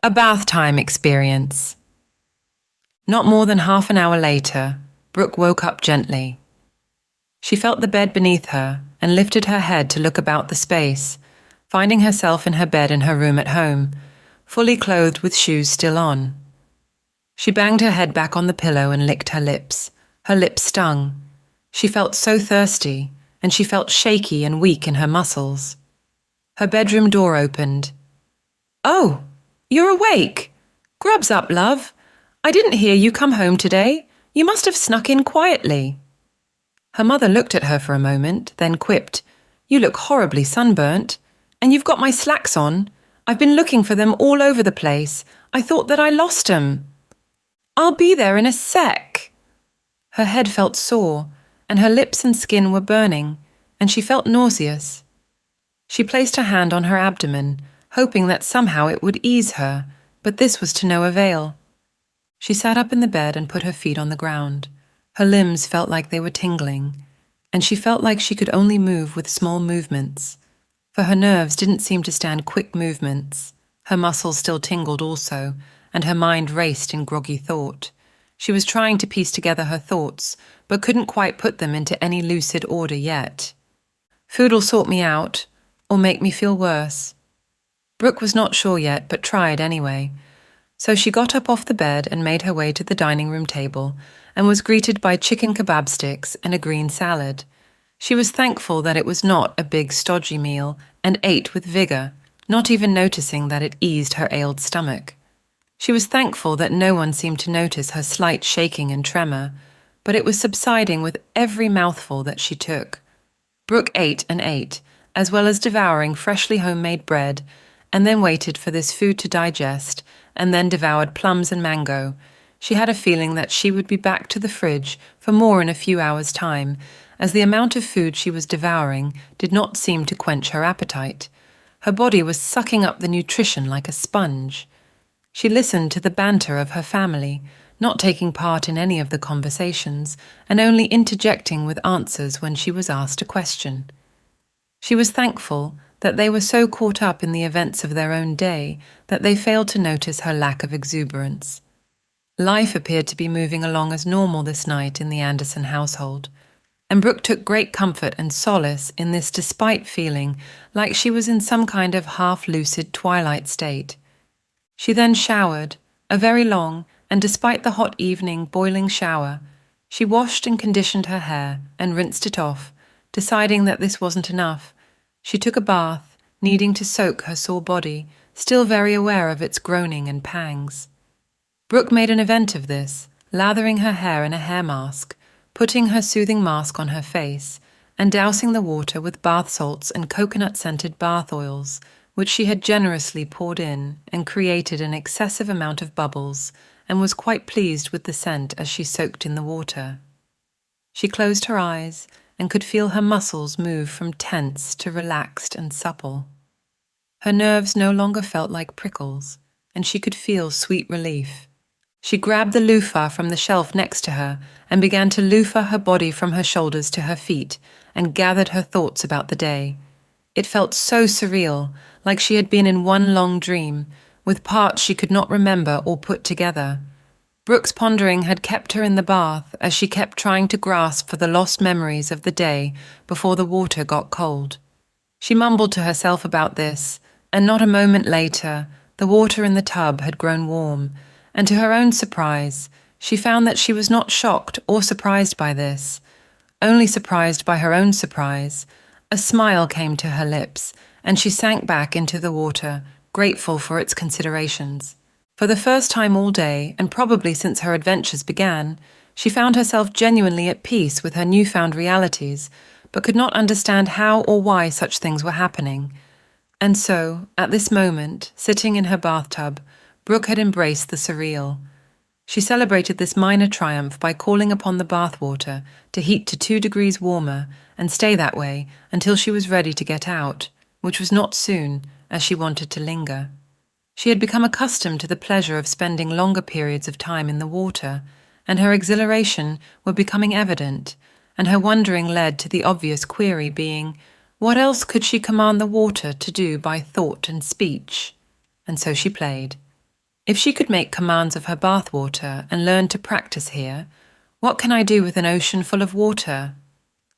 A bath time experience. Not more than half an hour later, Brooke woke up gently. She felt the bed beneath her and lifted her head to look about the space, finding herself in her bed in her room at home, fully clothed with shoes still on. She banged her head back on the pillow and licked her lips. Her lips stung. She felt so thirsty, and she felt shaky and weak in her muscles. Her bedroom door opened. "Oh, you're awake. Grubs up, love. I didn't hear you come home today. You must have snuck in quietly." Her mother looked at her for a moment, then quipped, "You look horribly sunburnt. And you've got my slacks on. I've been looking for them all over the place. I thought that I lost 'em." "I'll be there in a sec." Her head felt sore, and her lips and skin were burning, and she felt nauseous. She placed her hand on her abdomen, hoping that somehow it would ease her, but this was to no avail. She sat up in the bed and put her feet on the ground. Her limbs felt like they were tingling, and she felt like she could only move with small movements, for her nerves didn't seem to stand quick movements. Her muscles still tingled also, and her mind raced in groggy thought. She was trying to piece together her thoughts, but couldn't quite put them into any lucid order yet. Food'll sort me out, or make me feel worse. Brooke was not sure yet, but tried anyway. So she got up off the bed and made her way to the dining room table, and was greeted by chicken kebab sticks and a green salad. She was thankful that it was not a big stodgy meal, and ate with vigour, not even noticing that it eased her ailed stomach. She was thankful that no one seemed to notice her slight shaking and tremor, but it was subsiding with every mouthful that she took. Brooke ate and ate, as well as devouring freshly homemade bread, and then waited for this food to digest, and then devoured plums and mango. She had a feeling that she would be back to the fridge for more in a few hours' time, as the amount of food she was devouring did not seem to quench her appetite. Her body was sucking up the nutrition like a sponge. She listened to the banter of her family, not taking part in any of the conversations, and only interjecting with answers when she was asked a question. She was thankful that they were so caught up in the events of their own day that they failed to notice her lack of exuberance. Life appeared to be moving along as normal this night in the Anderson household, and Brooke took great comfort and solace in this despite feeling like she was in some kind of half-lucid twilight state. She then showered, a very long, and despite the hot evening, boiling shower. She washed and conditioned her hair and rinsed it off, deciding that this wasn't enough. She took a bath, needing to soak her sore body, still very aware of its groaning and pangs. Brooke made an event of this, lathering her hair in a hair mask, putting her soothing mask on her face, and dousing the water with bath salts and coconut-scented bath oils, which she had generously poured in and created an excessive amount of bubbles, and was quite pleased with the scent as she soaked in the water. She closed her eyes and could feel her muscles move from tense to relaxed and supple. Her nerves no longer felt like prickles, and she could feel sweet relief. She grabbed the loofah from the shelf next to her and began to loofah her body from her shoulders to her feet and gathered her thoughts about the day. It felt so surreal, like she had been in one long dream, with parts she could not remember or put together. Brooke's pondering had kept her in the bath as she kept trying to grasp for the lost memories of the day before the water got cold. She mumbled to herself about this, and not a moment later, the water in the tub had grown warm, and to her own surprise, she found that she was not shocked or surprised by this, only surprised by her own surprise. A smile came to her lips, and she sank back into the water, grateful for its considerations. For the first time all day, and probably since her adventures began, she found herself genuinely at peace with her newfound realities, but could not understand how or why such things were happening. And so, at this moment, sitting in her bathtub, Brooke had embraced the surreal. She celebrated this minor triumph by calling upon the bathwater to heat to 2 degrees warmer and stay that way until she was ready to get out, which was not soon, as she wanted to linger. She had become accustomed to the pleasure of spending longer periods of time in the water, and her exhilaration were becoming evident, and her wondering led to the obvious query being, what else could she command the water to do by thought and speech? And so she played. If she could make commands of her bathwater and learn to practice here, what can I do with an ocean full of water?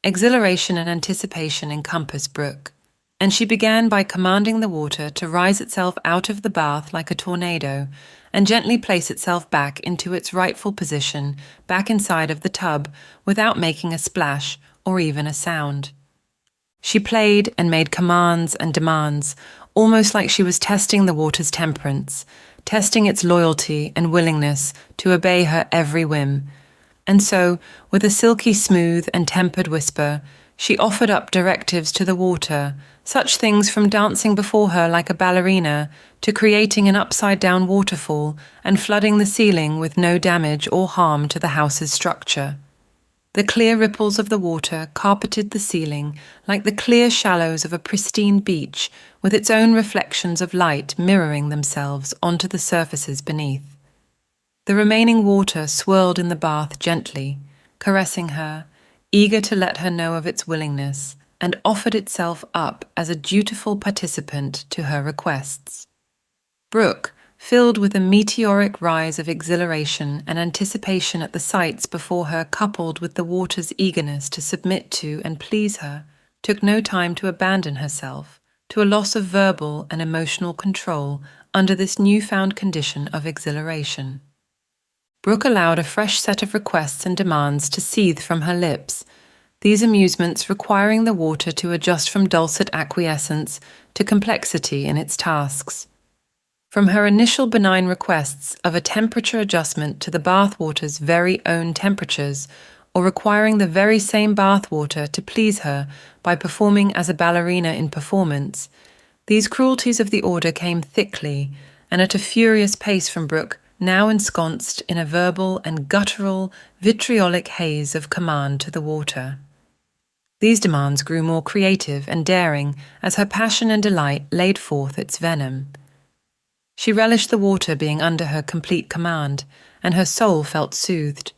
Exhilaration and anticipation encompassed Brooke, and she began by commanding the water to rise itself out of the bath like a tornado and gently place itself back into its rightful position back inside of the tub without making a splash or even a sound. She played and made commands and demands, almost like she was testing the water's temperance, testing its loyalty and willingness to obey her every whim. And so, with a silky smooth and tempered whisper, she offered up directives to the water, such things from dancing before her like a ballerina to creating an upside-down waterfall and flooding the ceiling with no damage or harm to the house's structure. The clear ripples of the water carpeted the ceiling like the clear shallows of a pristine beach, with its own reflections of light mirroring themselves onto the surfaces beneath. The remaining water swirled in the bath gently, caressing her, eager to let her know of its willingness, and offered itself up as a dutiful participant to her requests. Brooke, filled with a meteoric rise of exhilaration and anticipation at the sights before her coupled with the water's eagerness to submit to and please her, took no time to abandon herself to a loss of verbal and emotional control under this newfound condition of exhilaration. Brooke allowed a fresh set of requests and demands to seethe from her lips, these amusements requiring the water to adjust from dulcet acquiescence to complexity in its tasks. From her initial benign requests of a temperature adjustment to the bathwater's very own temperatures, or requiring the very same bathwater to please her by performing as a ballerina in performance, these cruelties of the order came thickly and at a furious pace from Brooke, now ensconced in a verbal and guttural, vitriolic haze of command to the water. These demands grew more creative and daring as her passion and delight laid forth its venom. She relished the water being under her complete command, and her soul felt soothed.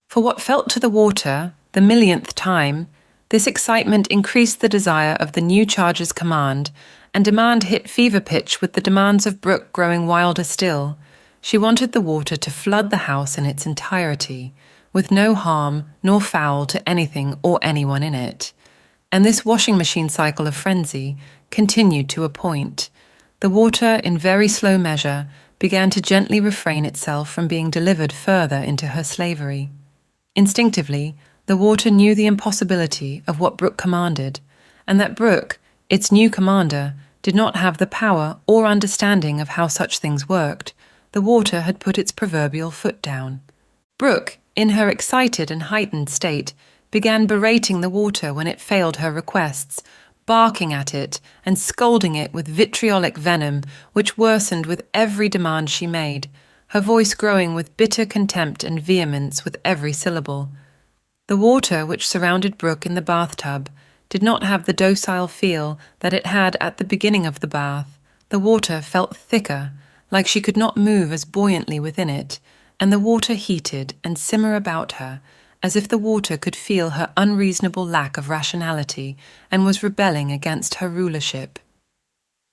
For what felt to the water, the millionth time, this excitement increased the desire of the new charge's command, and demand hit fever pitch with the demands of Brooke growing wilder still. She wanted the water to flood the house in its entirety, with no harm nor foul to anything or anyone in it. And this washing machine cycle of frenzy continued to a point. The water, in very slow measure, began to gently refrain itself from being delivered further into her slavery. Instinctively, the water knew the impossibility of what Brooke commanded, and that Brooke, its new commander, did not have the power or understanding of how such things worked. The water had put its proverbial foot down. Brooke, in her excited and heightened state, began berating the water when it failed her requests, barking at it and scolding it with vitriolic venom which worsened with every demand she made, her voice growing with bitter contempt and vehemence with every syllable. The water which surrounded Brooke in the bathtub did not have the docile feel that it had at the beginning of the bath. The water felt thicker, like she could not move as buoyantly within it, and the water heated and simmer about her, as if the water could feel her unreasonable lack of rationality and was rebelling against her rulership.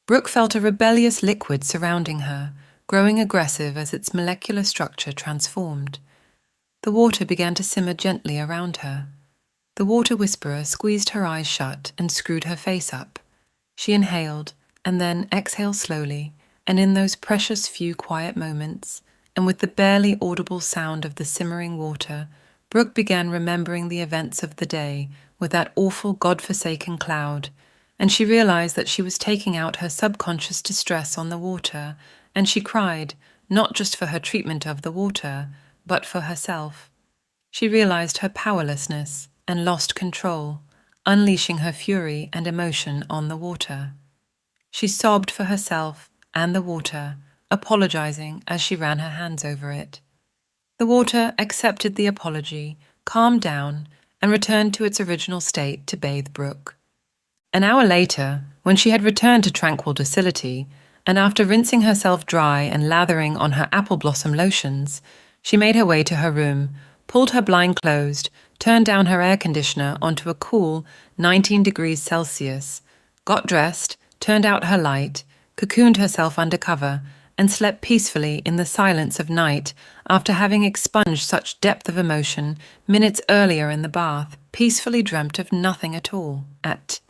Brooke felt a rebellious liquid surrounding her, growing aggressive as its molecular structure transformed. The water began to simmer gently around her. The water whisperer squeezed her eyes shut and screwed her face up. She inhaled and then exhaled slowly, and in those precious few quiet moments, and with the barely audible sound of the simmering water, Brooke began remembering the events of the day with that awful God-forsaken cloud, and she realized that she was taking out her subconscious distress on the water, and she cried, not just for her treatment of the water, but for herself. She realized her powerlessness and lost control, unleashing her fury and emotion on the water. She sobbed for herself and the water, apologizing as she ran her hands over it. The water accepted the apology, calmed down, and returned to its original state to bathe Brooke. An hour later, when she had returned to tranquil docility, and after rinsing herself dry and lathering on her apple blossom lotions, she made her way to her room, pulled her blind closed, turned down her air conditioner onto a cool 19 degrees Celsius, got dressed, turned out her light, cocooned herself under cover, and slept peacefully in the silence of night after having expunged such depth of emotion minutes earlier in the bath, peacefully dreamt of nothing at all. At